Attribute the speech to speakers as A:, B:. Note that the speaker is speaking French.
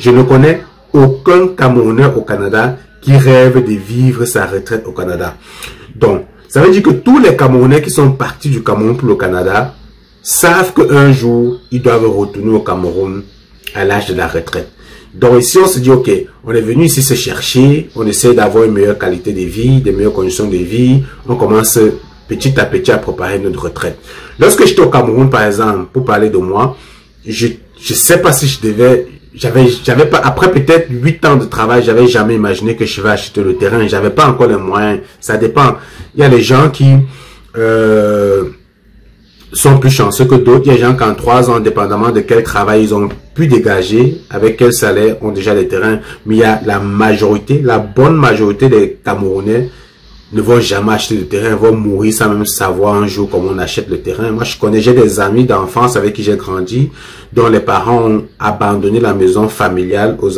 A: Je ne connais aucun Camerounais au Canada qui rêve de vivre sa retraite au Canada. Donc, ça veut dire que tous les Camerounais qui sont partis du Cameroun pour le Canada savent qu'un jour, ils doivent retourner au Cameroun à l'âge de la retraite. Donc ici, on se dit, ok, on est venu ici se chercher, on essaie d'avoir une meilleure qualité de vie, des meilleures conditions de vie, on commence petit à petit à préparer notre retraite. Lorsque j'étais au Cameroun, par exemple, pour parler de moi, je sais pas si je devais, j'avais pas, après peut-être 8 ans de travail, j'avais jamais imaginé que je vais acheter le terrain, j'avais pas encore les moyens, ça dépend. Il y a des gens qui, sont plus chanceux que d'autres. Il y a des gens qui en 3 ans, dépendamment de quel travail ils ont pu dégager, avec quel salaire, ont déjà des terrains. Mais il y a la majorité, la bonne majorité des Camerounais ne vont jamais acheter de terrain, vont mourir sans même savoir un jour comment on achète le terrain. Moi, je connais, j'ai des amis d'enfance avec qui j'ai grandi, dont les parents ont abandonné la maison familiale aux